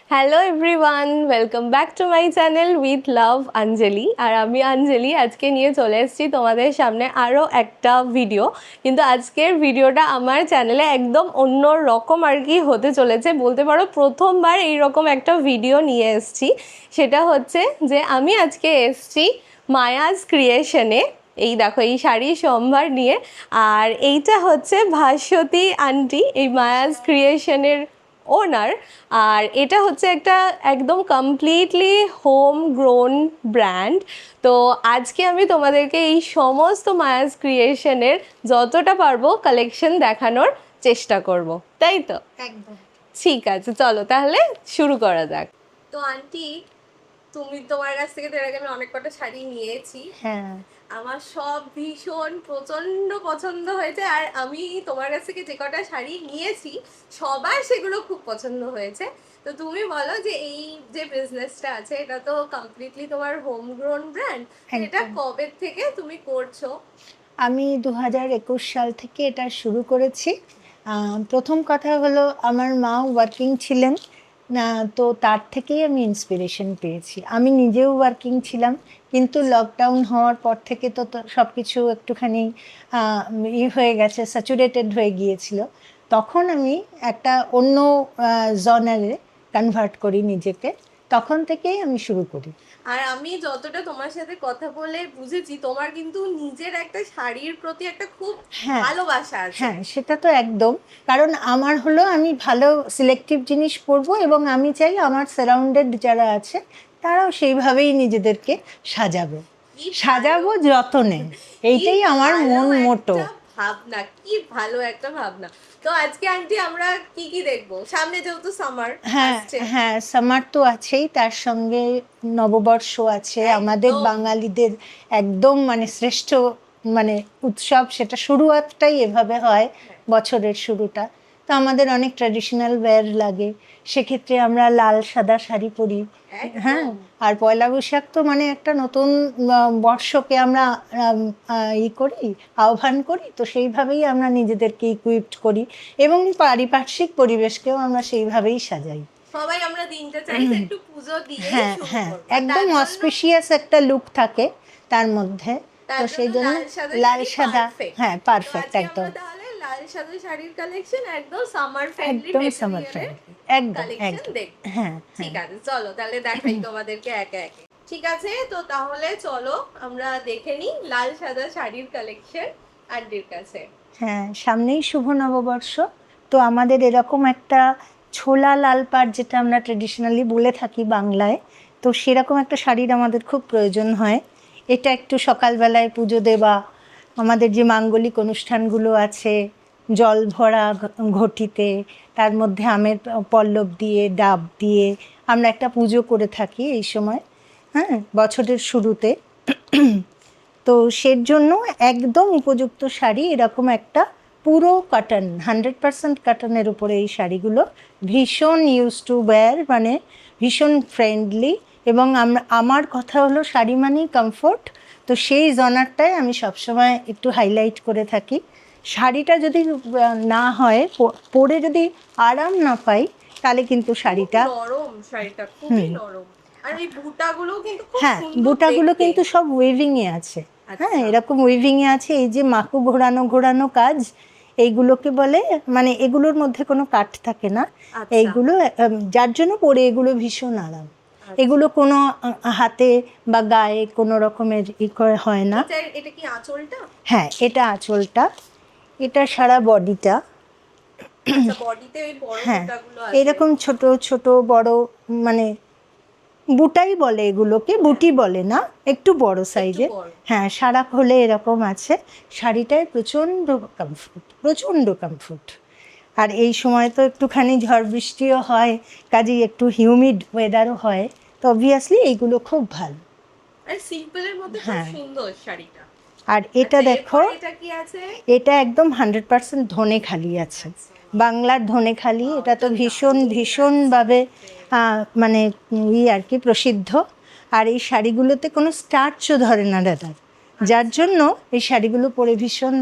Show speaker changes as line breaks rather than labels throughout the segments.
Hello everyone, welcome back to my channel with love Anjali. আর আমি অঞ্জলি আজকে নিয়ে চলে এসেছি তোমাদের সামনে আরও একটা ভিডিও। কিন্তু আজকের ভিডিওটা আমার চ্যানেলে একদম অন্য রকম আর কি হতে চলেছে, বলতে পারো প্রথমবার এইরকম একটা ভিডিও নিয়ে এসেছি। সেটা হচ্ছে যে আমি আজকে এসেছি মায়াজ ক্রিয়েশনে। এই দেখো এই শাড়ি সম্ভার নিয়ে। আর এইটা হচ্ছে ভাস্বতী আন্টি, এই মায়াজ ক্রিয়েশনের ওনার। আর এটা হচ্ছে একটা একদম কমপ্লিটলি হোম গ্রোন ব্র্যান্ড। তো আজকে আমি তোমাদেরকে এই সমস্ত মায়াজ ক্রিয়েশনের যতটা পারবো কালেকশন দেখানোর চেষ্টা করব, তাই তো?
একদম।
ঠিক আছে, চলো তাহলে শুরু করা যাক। তো আন্টি, তোমার কাছ থেকে তো এর আগে আমি অনেক কটা শাড়ি নিয়েছি।
হ্যাঁ,
আমার সব ভীষণ প্রচন্ড পছন্দ হয়েছে। আর আমি তোমার কাছ থেকে যে কটা শাড়ি নিয়েছি সবার সেগুলো খুব পছন্দ হয়েছে। তো তুমি বলো যে এই যে বিজনেসটা আছে এটা তো কমপ্লিটলি তোমার হোম গ্রোন ব্র্যান্ড, এটা
একদম।
কবে থেকে তুমি করছো?
আমি 2021 সাল থেকে এটা শুরু করেছি। প্রথম কথা হলো আমার মা ওয়ার্কিং ছিলেন না, তো তার থেকেই আমি ইন্সপিরেশন পেয়েছি। আমি নিজেও ওয়ার্কিং ছিলাম, কিন্তু লকডাউন হওয়ার পর থেকে তো সব কিছু একটুখানি হয়ে গেছে, স্যাচুরেটেড হয়ে গিয়েছিল। তখন আমি একটা অন্য জনারে কনভার্ট করি নিজেকে, তখন থেকেই আমি শুরু করি।
আর আমি যতটা তোমার সাথে কথা বলে বুঝেছি তোমার কিন্তু নিজের একটা শাড়ির প্রতি একটা খুব
হ্যাঁ,
ভালোবাসা আছে।
হ্যাঁ, সেটা তো একদম। কারণ আমার হলো আমি ভালো সিলেক্টিভ জিনিস পরবো এবং আমি চাই আমার সারাউন্ডেড যারা আছে তারাও সেইভাবেই নিজেদেরকে সাজাবে,
কি
সাজাবো
ভালো,
যতনে। এইটাই
কি
আমার
ভালো
মন মোটো।
একটা ভাবনা, কি ভালো একটা ভাবনা। তো আজকে আন্টি আমরা কি কি দেখবো? সামনে যেহেতু সামার
হ্যাঁ,
আসছে।
হ্যাঁ, সামার তো আছেই, তার সঙ্গে নববর্ষ আছে আমাদের
একদম।
বাঙালিদের। একদম মানে শ্রেষ্ঠ মানে উৎসব, সেটা শুরুয়াতটাই এভাবে হয়, বছরের শুরুটা। তো আমাদের অনেক ট্র্যাডিশনাল ওয়্যার লাগে, সেক্ষেত্রে আমরা লাল সাদা শাড়ি পরি। হ্যাঁ,
একদম।
আর পয়লা বৈশাখ তো মানে একটা নতুন বর্ষকে আমরা করি, আহ্বান করি, তো সেইভাবেই আমরা নিজেদেরকে ইকুইপড করি এবং পারিপার্শ্বিক পরিবেশকেও আমরা সেইভাবেই সাজাই।
সবাই আমরা দিনটা চাই যে একটু পুজো দিয়ে
হ্যাঁ,
শুরু
হ্যাঁ,
করবো,
একদম
তার জন্য
অসপিশিয়াস একটা লুক থাকে তার মধ্যে। তো
তার
সেই
জন্য
জন্য
লাল সাদা
লাল
শাড়ি
সাদা,
পারফেক্ট।
হ্যাঁ,
তো
পারফেক্ট
আজকে
একদম।
আমরা তাহলে লাল সাদা শাড়ির কালেকশন একদম সামার ফ্রেন্ডলি
একদম সামার
মেটেরিয়ালের
ফ্রেন্ডলি, একদম
কালেকশন
একদম।
দেখবো।
হ্যাঁ,
ঠিক
হ্যাঁ।
আছে, চলো তাহলে দেখাই তোমাদেরকে একে একে। ঠিক আছে, তো তাহলে চলো আমরা দেখে নিই লাল সাদা শাড়ির কালেকশন আন্টির কাছে।
হ্যাঁ, সামনেই শুভ নববর্ষ। তো আমাদের এরকম একটা ছোলা লাল পাড়, যেটা আমরা ট্রেডিশনালি বলে থাকি বাংলায়, তো সেরকম একটা শাড়ির আমাদের খুব প্রয়োজন হয়। এটা একটু সকালবেলায় পুজো দেওয়া, আমাদের যে মাঙ্গলিক অনুষ্ঠানগুলো আছে, জল ভরা ঘটিতে, তার মধ্যে আমের পল্লব দিয়ে ডাব দিয়ে আমরা একটা পুজো করে থাকি এই সময়, হ্যাঁ, বছরের শুরুতে। তো সের জন্য একদম উপযুক্ত শাড়ি এরকম একটা পুরো কটন, 100% কটনের উপরে এই শাড়িগুলো ভীষণ ইউজ টু ওয়্যার, মানে ভীষণ ফ্রেন্ডলি। এবং আমার কথা হলো শাড়ি মানেই কমফোর্ট, তো সেই জনারটাই আমি সবসময় একটু হাইলাইট করে থাকি। শাড়িটা যদি না হয়, পরে যদি আরাম না পাই, তাহলে কিন্তু শাড়িটা,
নরম, শাড়িটা খুবই নরম। আর এই বুটাগুলো কিন্তু খুব
হ্যাঁ,
সুন্দর
বুটাগুলো
দেখতে।
কিন্তু সব ওয়েভিংয়ে আছে। হ্যাঁ,
আচ্ছা।
এরকম ওয়েভিংয়ে আছে। এই যে মাকু ঘোরানো ঘোরানো কাজ, এইগুলোকে বলে, মানে এগুলোর মধ্যে কোনো কাঠ থাকে না।
আচ্ছা।
এইগুলো যার জন্য পরে এগুলো ভীষণ আরাম।
আচ্ছা।
এগুলো কোনো হাতে বা গায়ে কোনো রকমের করে হয় না।
এটা কি আঁচলটা?
হ্যাঁ, এটা আঁচলটা, এটা সারা বডিটা।
আচ্ছা, বডিতে ওই বড়
হ্যাঁ,
বুটাগুলো আছে।
এরকম ছোট ছোট বড়, মানে বুটাই বলে এগুলোকে, বুটি বলে না, একটু বড় সাইজের।
বড়।
হ্যাঁ, সারা খোলে এরকম আছে। শাড়িটায় প্রচণ্ড কমফোর্ট, প্রচণ্ড কমফোর্ট। আর এই সময় তো একটুখানি ঝড় বৃষ্টিও হয়, কাজেই একটু হিউমিড ওয়েদারও হয়, তো অবভিয়াসলি এইগুলো খুব ভালো।
আর সিম্পলের মধ্যে খুব
হ্যাঁ,
সুন্দর শাড়িটা।
আর এটা
আচ্ছা,
দেখো,
এরপর এটা কি আছে?
এটা একদম 100% ধনে খালি আছে, বাংলার ধনে খালি। এটা তো ভীষণ ভীষণভাবে মানে আর কি প্রসিদ্ধ। আর এই শাড়িগুলোতে কোনো স্টার্চও ধরে না দাদা, যার জন্য এই শাড়িগুলো পরে ভীষণ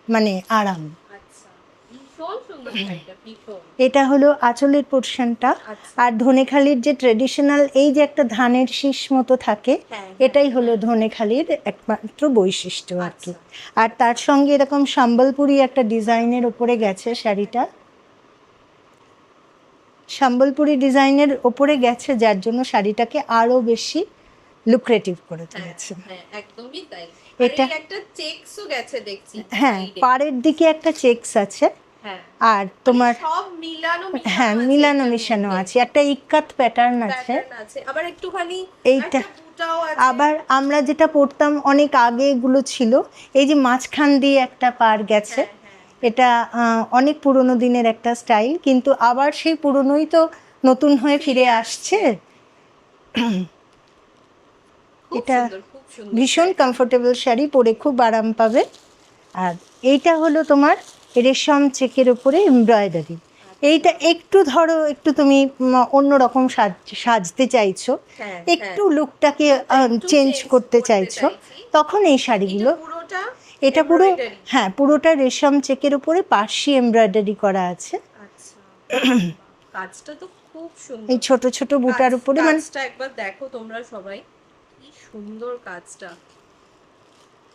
মানে আরাম।
আচ্ছা, ভীষণ সুন্দর সুন্দর শাড়িটা, ভীষণ।
এটা হলো আঁচলের পোর্শনটা।
আচ্ছা।
আর ধনেখালির যে ট্রেডিশনাল এই যে একটা ধানের শীষ মতো থাকে,
হ্যাঁ,
এটাই হলো ধনেখালির একমাত্র বৈশিষ্ট্য আর কি।
আচ্ছা।
আর তার সঙ্গে এরকম সম্বলপুরি একটা ডিজাইনের ওপরে গেছে শাড়িটা, সম্বলপুরি ডিজাইনের ওপরে গেছে, যার জন্য শাড়িটাকে আরো বেশি লুক্রেটিভ করে তুলেছে।
হ্যাঁ, একদমই তাই।
এটা
এটা একটা চেকসও গেছে দেখছি।
হ্যাঁ,
সাইডে।
পাড়ের দিকে একটা চেকস আছে।
হ্যাঁ।
আর তোমার
সব মিলানো
হ্যাঁ
আছে
মিলানো
এটার
মিশানো
মধ্যে।
আছে, একটা ইক্কাত প্যাটার্ন আছে।
প্যাটার্ন আছে। আবার একটুখানি
এইটা
একটা বুটাও আছে।
আবার আমরা যেটা পড়তাম অনেক আগে এগুলো ছিল, এই যে মাঝখান দিয়ে একটা পার গেছে, এটা অনেক পুরনো দিনের একটা স্টাইল, কিন্তু আবার সেই পুরনোই তো নতুন হয়ে ফিরে আসছে।
খুব
এটা
সুন্দর, খুব সুন্দর।
ভীষণ কমফোর্টেবল শাড়ি, পরে খুব আরাম পাবে। আর এইটা হলো তোমার রেশম চেকের উপরে এমব্রয়ডারি। এইটা একটু ধরো একটু তুমি অন্যরকম সাজতে চাইছো,
হ্যাঁ,
একটু লুকটাকে
একটু
চেঞ্জ
change
করতে
করতে
চাইছো,
চাইছি।
তখন এই শাড়িগুলো।
এটা পুরোটা
এটা পুরো
embroidery।
হ্যাঁ পুরোটা রেশম চেকের উপরে পার্সি এমব্রয়ডারি করা আছে।
আচ্ছা। কাজটা তো খুব সুন্দর।
এই ছোট ছোট বুটার উপরে, মানে
কাজটা একবার দেখো তোমরা সবাই, কি সুন্দর কাজটা।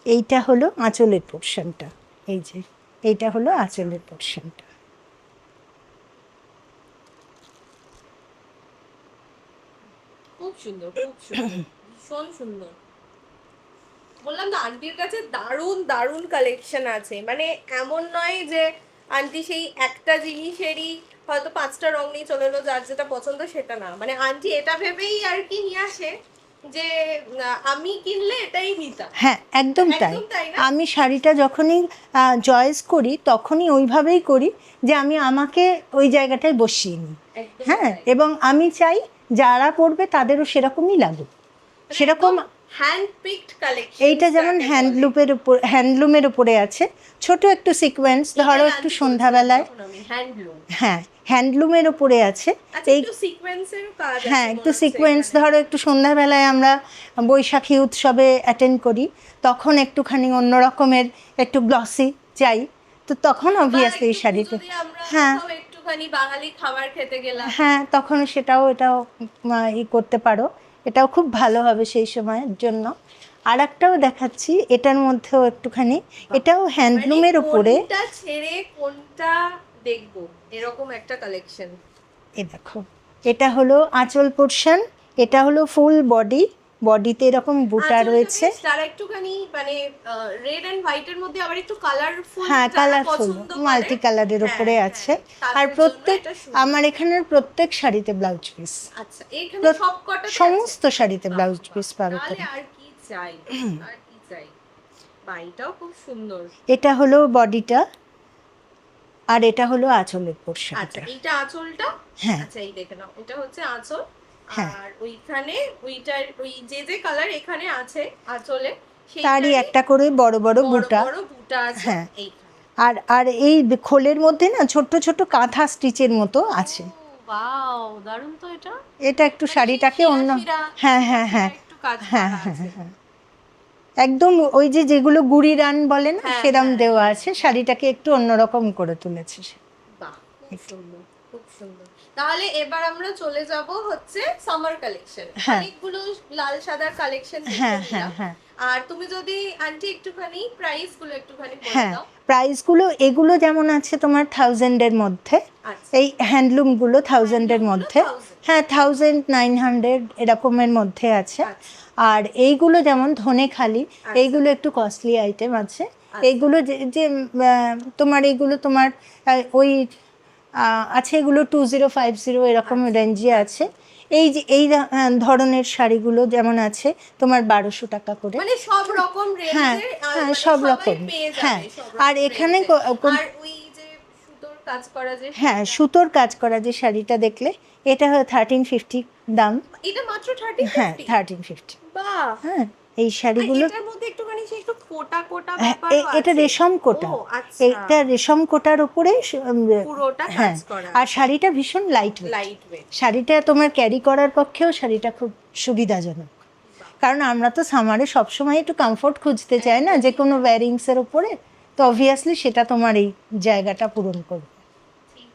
এইটা হলো আঁচলের পোর্শনটা, এই যে এইটা হলো আঁচলের পোর্শনটা।
খুব সুন্দর, খুব সুন্দর, ভীষণ সুন্দর। বললাম না, আন্টির কাছে দারুণ দারুণ কালেকশন আছে। মানে এমন নয় যে আন্টি সেই একটা জিনিসেরই হয়তো 5টা রং নিয়ে চলে এলো, যার যেটা পছন্দ সেটা না। মানে আন্টি এটা ভেবেই আর কি নিয়ে আসে যে আমি কিনলে এটাই নিতাম।
হ্যাঁ একদম তাই।
একদম তাই না?
আমি শাড়িটা যখনই চয়েস করি তখনই ওইভাবেই করি যে আমি আমাকে ওই জায়গাটায় বসিয়ে নিই।
একদম
হ্যাঁ,
তাই।
এবং আমি চাই যারা পরবে তাদেরও সেরকমই লাগুক। সেরকম
হ্যান্ড পিকড কালেকশন।
এইটা যেমন হ্যান্ডলুমের উপরে আছে, ছোট একটু সিকোয়েন্স, ধরো একটু সন্ধ্যাবেলায়।
হ্যান্ডলুম।
হ্যাঁ হ্যান্ডলুমের উপরে আছে। এই
একটু সিকোয়েন্সের কাজ আছে।
হ্যাঁ একটু সিকোয়েন্স, ধরো একটু সন্ধ্যাবেলায় আমরা বৈশাখী উৎসবে অ্যাটেন্ড করি, তখন একটুখানি অন্য রকমের একটু গ্লসি চাই, তো তখন অবভিয়াসলি এই শাড়িটা। হ্যাঁ
একটুখানি বাঙালি খাবার খেতে গেলাম।
হ্যাঁ তখন এটাও করতে পারো, এটাও খুব ভালো হবে সেই সময়ের জন্য। আর একটাও দেখাচ্ছি, এটার মধ্যেও একটুখানি, এটাও হ্যান্ডলুমের উপরে।
কোনটা ছেড়ে কোনটা দেখবো এরকম একটা কালেকশন।
এ দেখো, এটা হলো আঁচল পোর্শন, এটা হলো ফুল বডিতে এরকম বুটা রয়েছে।
তারা একটুখানি মানে রেড এন্ড হোয়াইট এর মধ্যে আবার একটু কালারফুল।
হ্যাঁ কালারফুল মাল্টি কালারের উপরে আছে। আর আমার এখানের প্রত্যেক শাড়িতে ব্লাউজ পিস।
আচ্ছা, এখানে সবকটা
সমস্ত শাড়িতে ব্লাউজ পিস পাবে।
তাহলে আর কি চাই, আর কি চাই। বাড়িটাও খুব সুন্দর।
এটা হলো বডিটা, আর এটা হলো আঁচলের পোর্শন।
আচ্ছা, এইটা আঁচলটা।
হ্যাঁ
আচ্ছা, এই দেখে নাও, এটা হচ্ছে আঁচল।
হ্যাঁ।
আর ওইখানে ওইটার ওই যে কালার এখানে আছে আঁচলে,
তারই একটা করে বড় বড় বুটা।
বড় বুটা আছে।
হ্যাঁ। আর এই খোলের মধ্যে না ছোট ছোট কাঁথা স্টিচের মতো আছে।
ওয়াও, দারুণ তো এটা।
এটা একটু শাড়িটাকে অন্য। হ্যাঁ হ্যাঁ হ্যাঁ
একটু কাজ
হ্যাঁ
করা
হ্যাঁ
আছে।
হ্যাঁ একদম ওই যেগুলো গুড়ি রান বলে না,
হ্যাঁ,
সেরম
হ্যাঁ।
দেওয়া আছে, শাড়িটাকে একটু অন্যরকম করে তুলেছে।
বাহ, খুব সুন্দর, খুব সুন্দর। তাহলে এবার আমরা চলে যাব হচ্ছে সামার কালেকশন।
হ্যাঁ।
অনেকগুলো লাল সাদার কালেকশন
হ্যাঁ
দেখে
হ্যাঁ
নিলাম।
হ্যাঁ
আর তুমি যদি আন্টি একটুখানি প্রাইস গুলো একটুখানি বলে
হ্যাঁ
দাও।
প্রাইসগুলো এগুলো যেমন আছে তোমার 1000-এর মধ্যে,
আচ্ছা।
এই হ্যান্ডলুমগুলো 1000-এর
হ্যান্ডলুমগুলো
মধ্যে।
1000
হ্যাঁ 1900 এরকমের মধ্যে আছে।
আচ্ছা।
আর এইগুলো যেমন ধনেখালি, এইগুলো একটু কস্টলি আইটেম আছে। এইগুলো যে তোমার এইগুলো তোমার ওই আছে, এগুলো 2050 এরকম রেঞ্জে আছে। এই ধরনের শাড়িগুলো যেমন আছে তোমার 1200 টাকা করে।
মানে সব রকম
হ্যাঁ
রেঞ্জে।
হ্যাঁ সব রকম। হ্যাঁ আর এখানে
আর ওই যে সুতোর কাজ করা যে,
হ্যাঁ সুতোর কাজ করা যে শাড়িটা দেখলে, এটা 1350 দাম।
এটা মাত্র 1350।
হ্যাঁ 1350।
বাহ।
হ্যাঁ এই শাড়িগুলো
এটার মধ্যে একটুখানি সেই একটু কোটা ব্যাপার আছে।
এটা রেশম কোটা।
ও আচ্ছা।
এটা রেশম কোটার উপরে
পুরোটা
হ্যাঁ।
কাজ করা।
আর শাড়িটা ভীষণ লাইট
ওয়েট।
শাড়িটা তোমার ক্যারি করার পক্ষেও শাড়িটা খুব সুবিধাজনক, কারণ আমরা তো সামারে সবসময় একটু কমফোর্ট খুঁজতে চাই না যে কোনো ওয়্যারিংসের উপরে, তো অবভিয়াসলি সেটা তোমার এই জায়গাটা পূরণ করবে।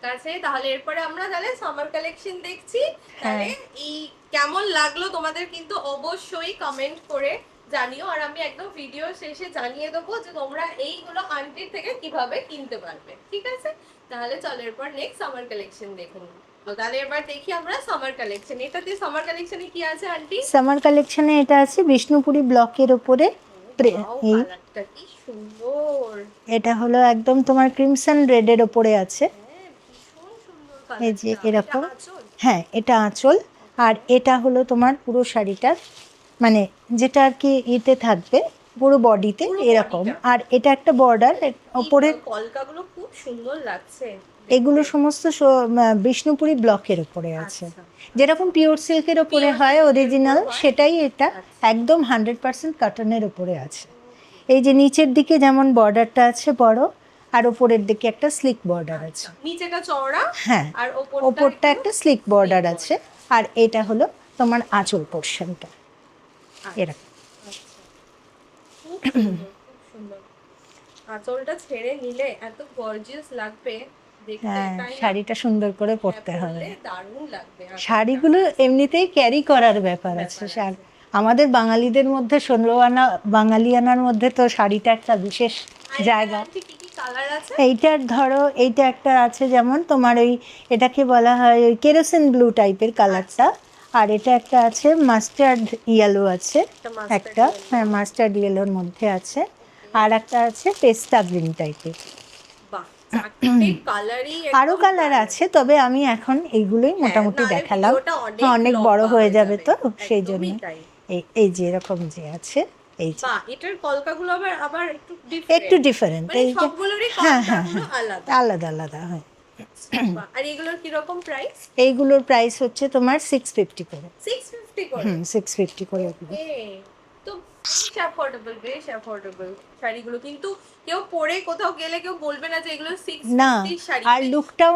আছে, তাহলে এরপরে আমরা তাহলে সামার কালেকশন দেখছি। তাহলে এই কেমন লাগলো তোমাদের কিন্তু অবশ্যই কমেন্ট করে জানিও, আর আমি একদম ভিডিও শেষে জানিয়ে দেবো যে তোমরা এইগুলো আন্টির থেকে কিভাবে কিনতে পারবে, ঠিক আছে? তাহলে চলো এরপর নেক্সট সামার কালেকশন দেখুন। তো তাহলে এবার দেখি আমরা সামার কালেকশন। এটাতে সামার কালেকশনে কি আছে আন্টি?
সামার কালেকশনে এটা আছে বিষ্ণুপুরি ব্লকের ওপরে। এই
কালারটা কি সুন্দর,
এটা হলো একদম তোমার ক্রিমসন রেডের ওপরে আছে।
ভীষণ সুন্দর
এই যে
কালারটা।
এরকম,
এটা আঁচল?
হ্যাঁ এটা আঁচল। আর এটা হলো তোমার পুরো শাড়িটার মানে যেটা আর কি এতে থাকবে পুরো বডিতে
পুরো
এরকম।
bodyটা।
আর এটা একটা বর্ডার ওপরে।
এই কলকাগুলো খুব সুন্দর লাগছে।
এগুলো সমস্ত বিষ্ণুপুরি ব্লকের ওপরে আছে।
আচ্ছা।
যেরকম পিওর সিল্কের ওপরে
Pure
হয়
silk এর
অরিজিনাল,
উপর হয়।
সেটাই এটা
আচ্ছা।
একদম 100% কটনের ওপরে আছে। এই যে নিচের দিকে যেমন বর্ডারটা আছে বড়, আর ওপরের দিকে একটা স্লিক বর্ডার আছে।
নিচেটা চওড়া,
হ্যাঁ,
আর
ওপরটা একটা স্লিক বর্ডার আছে। আর এটা হলো তোমার আঁচল পোর্শনটা এরকম।
খুব সুন্দর, খুব সুন্দর। আঁচলটা ছেড়ে নিলে এত গর্জিয়াস লাগবে দেখতে,
হ্যাঁ,
তাই না?
শাড়িটা সুন্দর করে পরতে
হ্যাঁ,
হবে।
পরলে দারুণ লাগবে আঁচলটা।
শাড়িগুলো এমনিতেই ক্যারি করার ব্যাপার আছে। আমাদের বাঙালিদের মধ্যে বাঙালিয়ানার মধ্যে তো শাড়িটা একটা বিশেষ
আর
জায়গা।
এটার আন্টি কি কি কালার আছে?
এইটার ধরো এইটা একটা আছে যেমন তোমার ওই এটাকে বলা হয় ওই কেরোসিন ব্লু টাইপের কালারটা। আর এটা একটা আছে মাস্টার্ড ইয়েলো আছে
mustard
একটা,
yellow।
হ্যাঁ মাস্টার্ড ইয়েলোর মধ্যে আছে। আর একটা আছে পেস্তা গ্রিন টাইপের।
বাহ, চারটে কালারই
আরো কালার আছে, তবে আমি এখন এইগুলোই মোটামুটি দেখালাম। অনেক বড় হয়ে যাবে তো সেই জন্য। এই যে এরকম যে আছে এই যে
বাহ, এটার কলকাগুলো আবার আবার
একটু ডিফারেন্ট।
মানে সবগুলোরই
হ্যাঁ
কলকাগুলো আলাদা।
আলাদা আলাদা হয়।
বাহ, আর এগুলোর কি রকম প্রাইস?
এইগুলোর প্রাইস হচ্ছে তোমার 650 করে।
650 করে?
650 করে এগুলো।
তো বেশ অ্যাফোর্ডেবল, বেশ অ্যাফোর্ডেবল শাড়িগুলো। কিন্তু কেউ পরে কোথাও গেলে কেউ বলবে না যে এগুলো 650 শাড়ি।
আর লুকটাও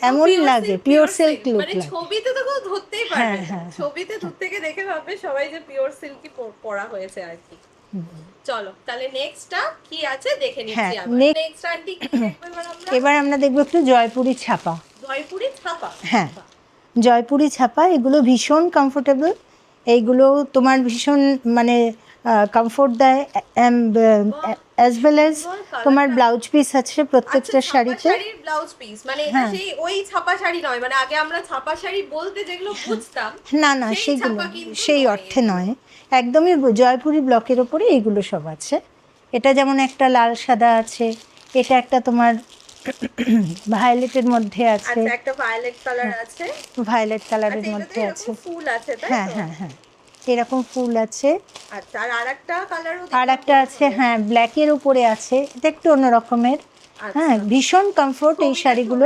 এমন লাগে, পিওর সিল্ক লুক
মানে
লাগে।
ছবিতে তো কেউ ধরতেই পারবে না।
হ্যাঁ।
ছবিতে দূর থেকে দেখে ভাববে সবাই যে পিওর সিল্কই পরা হয়েছে আর কি। চলো তাহলে নেক্সটটা কি আছে দেখে নিচ্ছি আমরা। নেক্সট আন্টি কি দেখবো আমরা?
এবার আমরা দেখবো একটু জয়পুরি ছাপা।
জয়পুরি ছাপা?
হ্যাঁ, জয়পুরি ছাপা। এগুলো ভীষণ কমফোর্টেবল। এইগুলো তোমার ভীষণ মানে কমফোর্ট দেয়, অ্যাজ ওয়েল অ্যাজ তোমার ব্লাউজ পিস আছে প্রত্যেকটা শাড়িতে।
শাড়ির ব্লাউজ পিস মানে এটা সেই ওই ছাপা শাড়ি নয়, মানে আগে আমরা ছাপা শাড়ি বলতে যেগুলো বুঝতাম
না সেইগুলো সেই অর্থে নয়, একদমই জয়পুরি ব্লকের ওপরে এইগুলো সব আছে। এটা যেমন একটা লাল সাদা আছে, এটা একটা তোমার ভায়োলেটের মধ্যে আছে।
আচ্ছা, একটা ভায়োলেট কালার আছে,
ভায়োলেট কালারের মধ্যে আছে।
ফুল আছে তাই তো?
হ্যাঁ এরকম ফুল আছে।
আচ্ছা, আর আরেকটা কালারও
আর একটা আছে, হ্যাঁ ব্ল্যাকের উপরে আছে, এটা একটু অন্য রকমের। হ্যাঁ, ভীষণ কমফোর্ট এই শাড়িগুলো।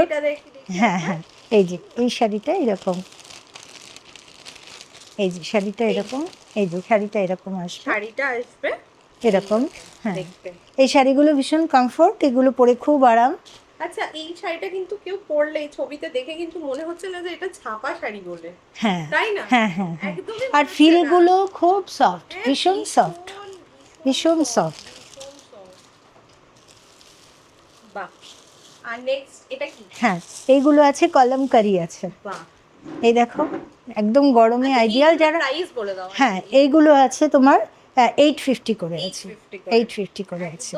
হ্যাঁ এই যে এই শাড়িটা এরকম, এই যে শাড়িটা এরকম, এই যে শাড়িটা এরকম আসবে,
শাড়িটা আসবে
এরকম। হ্যাঁ, এই শাড়িগুলো ভীষণ কমফোর্ট, এগুলো পরে খুব আরাম।
আচ্ছা, এই শাড়িটা কিন্তু কেউ পরলে ছবিতে দেখে কিন্তু মনে হচ্ছে না যে এটা ছাপা শাড়ি বলে।
হ্যাঁ
তাই না?
হ্যাঁ আর ফিলগুলো খুব সফট, ভীষণ সফট, ভীষণ সফট।
বাহ, আর নেক্সট এটা কি?
হ্যাঁ, এইগুলো আছে কলমকারি আছে।
বাহ,
এই দেখো একদম গরমে আইডিয়াল যারা।
প্রাইস বলে দাও।
হ্যাঁ, এইগুলো আছে তোমার 850 করে আছে, 850 করে আছে।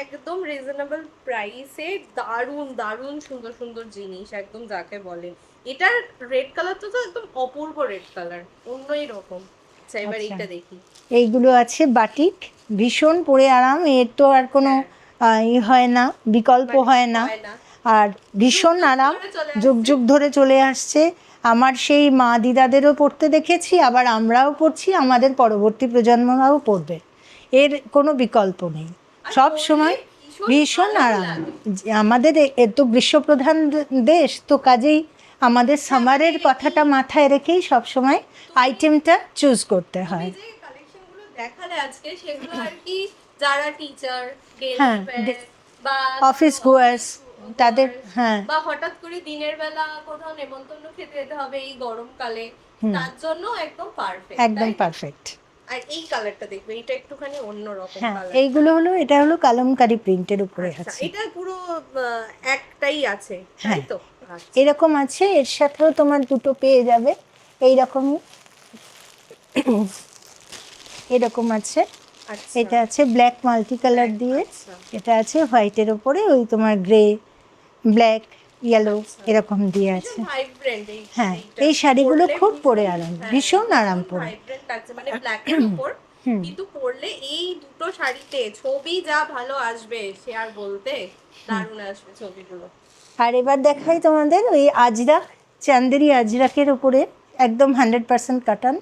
একদম রিজনেবল প্রাইসে দারুন দারুন সুন্দর সুন্দর জিনিস, একদম যাকে বলে। এটার রেড কালারটা তো একদম অপূর্ব রেড কালার, অন্যই রকম। আচ্ছা, এবার এইটা দেখি।
এইগুলো আছে বাটিক, ভীষণ পরে আরাম, এর তো আর কোনো হয় না, বিকল্প হয় না। আর ভীষণ আরাম, যুগ যুগ ধরে চলে আসছে। আমার সেই মা দিদাদেরও পড়তে দেখেছি, আবার আমরাও পড়ছি, আমাদের পরবর্তী প্রজন্মরাও পড়বে। এর কোনো বিকল্প নেই, সব সময় ভীষণ আরাম। আমাদের তো গ্রীষ্মপ্রধান দেশ, তো কাজেই আমাদের সামারের কথাটা মাথায় রেখেই সব সময় আইটেমটা চুজ করতে হয়।
যে কালেকশনগুলো দেখালে আজকে, সেগুলো আর কি যারা টিচার, বা
অফিস গোয়ার্স তাদের, হ্যাঁ,
বা হঠাৎ করে দিনের বেলা কোথাও নেমন্তন্ন খেতে যেতে হবে এই গরমকালে, তার জন্য একদম পারফেক্ট,
একদম পারফেক্ট।
আর এই কালারটা দেখবে, এটা একটুখানি অন্যরকম কালার।
এইগুলো হলো, এটা হলো কালামকারী প্রিন্টের উপরে আছে।
এটা পুরো একটাই আছে তাই তো?
এরকম আছে, এর সাথেও তোমার দুটো পেয়ে যাবে এইরকমই। এরকম আছে,
আচ্ছা
এটা আছে ব্ল্যাক মাল্টি কালার দিয়ে,
আচ্ছা
এটা আছে হোয়াইটের ওপরে ওই তোমার গ্রে, ব্ল্যাক, ইয়েলো
আচ্ছা।
এরকম দিয়ে
ভীষণ
আছে।
ভাইব্রেন্ট
হ্যাঁ,
এইটা
এই শাড়িগুলো
পরলে
খুব পরে
ভীষণ,
আরাম,
হ্যাঁ,
ভীষণ আরাম পরে।
ভাইব্রেন্ট লাগছে মানে ব্ল্যাকের উপর,
হুম।
কিন্তু পরলে এই দুটো শাড়িতে ছবি যা ভালো আসবে সে আর বলতে, দারুণ আসবে ছবিগুলো।
আর এবার দেখাই তোমাদের ওই আজরাক, চান্দেরি আজরাকের উপরে একদম 100% কাটান।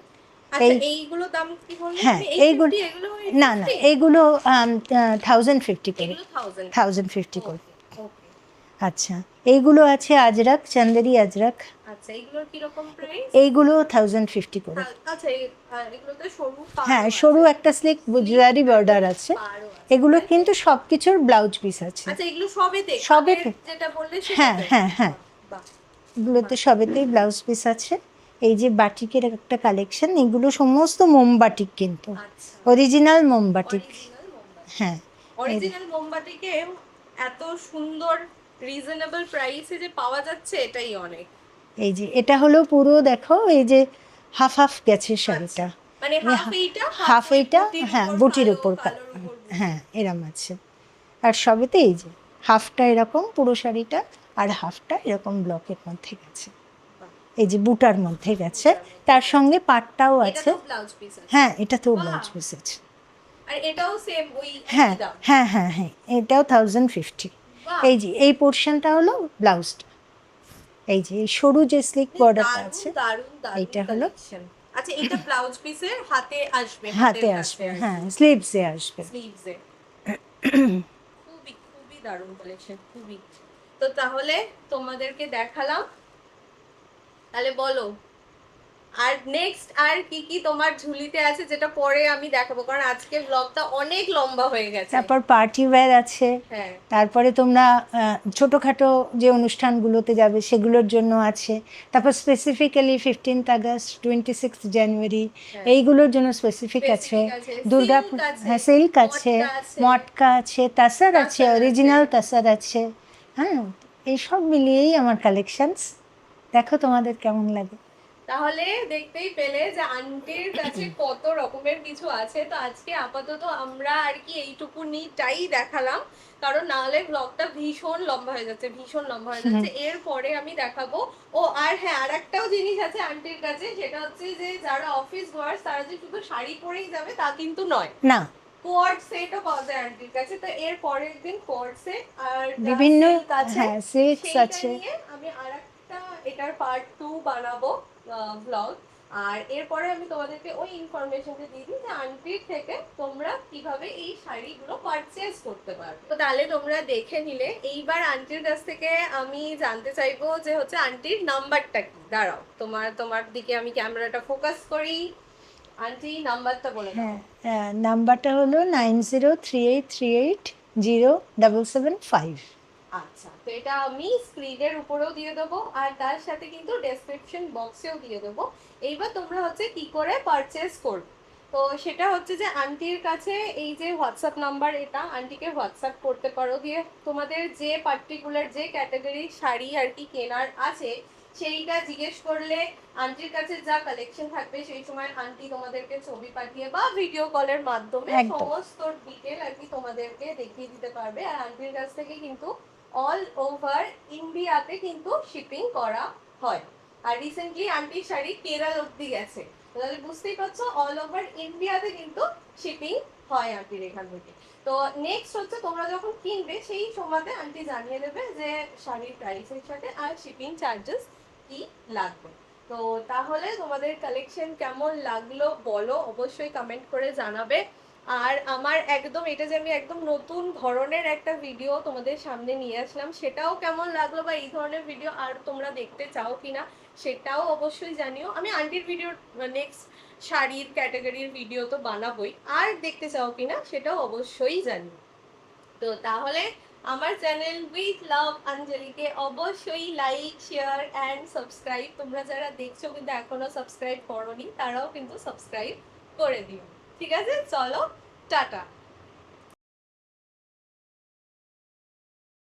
আচ্ছা এইগুলো দাম কি বললে
হ্যাঁ,
তুমি?
এইগুলো
850 এগুলো
না না, এইগুলো 1050 করে,
এগুলো 1000
1050 করে।
ওকে।
আচ্ছা, এইগুলো আছে আজরাক, চান্দেরি আজরাক,
আচ্ছা এগুলোর কি রকম প্রাইস?
এইগুলো 1050 করে।
আচ্ছা এগুলোতে সরু
হ্যাঁ,
পাড়ও
সরু
আছে,
একটা স্লিক গুজরাটি বর্ডার আছে।
পাড়ও আছে,
এগুলো
তাই তো?
কিন্তু সব কিছুর ব্লাউজ পিস আছে।
আচ্ছা এগুলো সবেতে
সবেতে।
আগের যেটা বললে
হ্যাঁ
সেটাতে?
হ্যাঁ হ্যাঁ,
বাহ,
এগুলোতে সবেতেই ব্লাউজ পিস আছে। এই যে বাটিকের একটা কালেকশন, এগুলো সমস্ত মোমবাটিক কিন্তু,
আচ্ছা
অরিজিনাল মোমবাটিক।
অরিজিনাল মোমবাতি।
হ্যাঁ, এই
অরিজিনাল মোমবাতিকে এত সুন্দর রিজনেবল প্রাইসে যে পাওয়া যাচ্ছে এটাই অনেক।
এই যে এটা হলো পুরো দেখো, এই যে হাফ হাফ গেছে শাড়িটা,
মানে হাফ এইটা
হাফ
ওই
এইটা,
বুটির
হ্যাঁ
উপর
বুটির
কালো,
উপর
কালোর উপর বুটি।
হ্যাঁ এরম আছে। আর সবেতে এই যে হাফটা এরকম পুরো শাড়িটা, আর হাফটা এরকম ব্লকের মধ্যে গেছে,
বাহ,
এই যে বুটার মধ্যে গেছে,
বুটার মধ্যে
তার
গেছে।
সঙ্গে পাটটাও
এটা
আছে।
তো ব্লাউজ পিস আছে।
হ্যাঁ, এটা তো
বাহ।
ব্লাউজ পিস আছে।
আর এটাও সেম ওই
হ্যাঁ
একই দাম?
হ্যাঁ হ্যাঁ হ্যাঁ, এটাও 1050।
বাহ,
এই যে এই পোর্শনটা হলো ব্লাউজটা, এই যে এই সরু যে স্লিক বর্ডারটা
দারুণ
আছে,
দারুণ দারুণ
এইটা হলো
কালেকশন। আচ্ছা এটা ব্লাউজ পিসের হাতে আসবে,
হাতে
হাতের
আসবে,
কাছে
হ্যাঁ স্লিভসে আসবে।
স্লিভসে। খুবই খুবই দারুণ কালেকশন, খুবই। তো তাহলে তোমাদেরকে দেখালাম, তাহলে বলো আর নেক্সট আর কি কি তোমার ঝুলিতে আছে যেটা পরে আমি দেখাবো, কারণ আজকে ব্লগটা অনেক লম্বা হয়ে গেছে।
তারপর পার্টি ওয়্যার আছে,
হ্যাঁ
তারপরে তোমরা ছোটোখাটো যে অনুষ্ঠানগুলোতে যাবে সেগুলোর জন্য আছে। তারপর স্পেসিফিক্যালি 15th আগস্ট, 26th জানুয়ারি
হ্যাঁ।
এইগুলোর জন্য স্পেসিফিক আছে।
Specific আছে,
দুর্গা
silk আছে,
হ্যাঁ, সিল্ক আছে,
মটকা আছে,
মটকা আছে, তাসার আছে,
তাসার আছে।
অরিজিনাল তাসার আছে। হ্যাঁ, এইসব মিলিয়েই আমার কালেকশনস, দেখো তোমাদের কেমন লাগে।
তাহলে দেখতেই পেলে যে আন্টির কাছে কত রকমের কিছু আছে। তো আজকে আপাতত আমরা আর কি এইটুকুনিটাই দেখালাম, কারণ নাহলে ব্লগটা ভীষণ লম্বা হয়ে যাচ্ছে, ভীষণ লম্বা হয়ে যাচ্ছে। এরপরে আমি দেখাবো, ও আর হ্যাঁ আর একটাও জিনিস আছে আন্টির কাছে, সেটা হচ্ছে যে যারা অফিস গোয়ার্স তারা যে শুধু শাড়ি পরেই যাবে তা কিন্তু নয়,
না,
কোয়ার্ড সেটও পাওয়া যায় আন্টির কাছে। তো এর পরের দিন কোয়ার্ড সেট আর
বিভিন্ন
সিল্ক আছে,
হ্যাঁ সিল্কস
সেইটা
আছে।
নিয়ে আমি আরেকটা এটার পার্ট 2 বানাবো ব্লগ। আর এরপরে আমি তোমাদেরকে ওই ইনফরমেশনটা দিয়ে দিই যে আন্টির থেকে তোমরা কিভাবে এই শাড়িগুলো পারচেজ করতে পারবে। তো তাহলে তোমরা দেখে নিলে, এইবার আন্টির কাছ থেকে আমি জানতে চাইবো যে হচ্ছে আন্টির নাম্বারটা কি। দাঁড়াও তোমার তোমার দিকে আমি ক্যামেরাটা ফোকাস করি। আন্টি নাম্বারটা বলে দাও।
হ্যাঁ, নাম্বারটা হলো 9038380775।
আচ্ছা তো এটা আমি স্ক্রিনের উপরেও দিয়ে দেবো আর তার সাথে কিন্তু ডেসক্রিপশন বক্সেও দিয়ে দেবো। এইবার তোমরা হচ্ছে কি করে পারচেস করবে, তো সেটা হচ্ছে যে আন্টির কাছে এই যে হোয়াটসঅ্যাপ নাম্বার, এটা আন্টিকে হোয়াটসঅ্যাপ করতে পারো, দিয়ে তোমাদের যে পার্টিকুলার যে ক্যাটাগরি শাড়ি আর কি কেনার আছে সেইটা জিজ্ঞেস করলে আন্টির কাছে যা কালেকশন থাকবে সেই সময় আন্টি তোমাদেরকে ছবি পাঠিয়ে বা ভিডিও কলের মাধ্যমে
একদম।
সমস্ত ডিটেল আর কি তোমাদেরকে দেখিয়ে দিতে পারবে। আর আন্টির কাছ থেকে কিন্তু অল ওভার ইন্ডিয়াতে কিন্তু শিপিং করা হয়। আর রিসেন্টলি আন্টির শাড়ি কেরল অব্দি গেছে, তাহলে বুঝতেই পারছো অল ওভার ইন্ডিয়াতে কিন্তু শিপিং হয় আন্টির এখান থেকে। তো নেক্সট হচ্ছে তোমরা যখন কিনবে সেই সময়তে আন্টি জানিয়ে দেবে যে শাড়ির প্রাইসের সাথে আর শিপিং চার্জেস কি লাগবে। তো তাহলে তোমাদের কালেকশন কেমন লাগলো বলো, অবশ্যই কমেন্ট করে জানাবে। আর আমার একদম এটা যে আমি একদম নতুন ধরনের একটা ভিডিও তোমাদের সামনে নিয়ে আসলাম, সেটাও কেমন লাগলো বা এই ধরনের ভিডিও আর তোমরা দেখতে চাও কিনা সেটাও অবশ্যই জানিও। আমি আন্টির ভিডিও নেক্সট শাড়ির ক্যাটাগরির ভিডিও তো বানাবোই, আর দেখতে চাও কিনা সেটাও অবশ্যই জানিও। তো তাহলে আমার চ্যানেল উইথ লাভ অঞ্জলিকে অবশ্যই লাইক শেয়ার অ্যান্ড সাবস্ক্রাইব, তোমরা যারা দেখছো কিন্তু এখনো সাবস্ক্রাইব করোনি তারাও কিন্তু সাবস্ক্রাইব করে দিও। ঠিক আছে, চলো টাটা।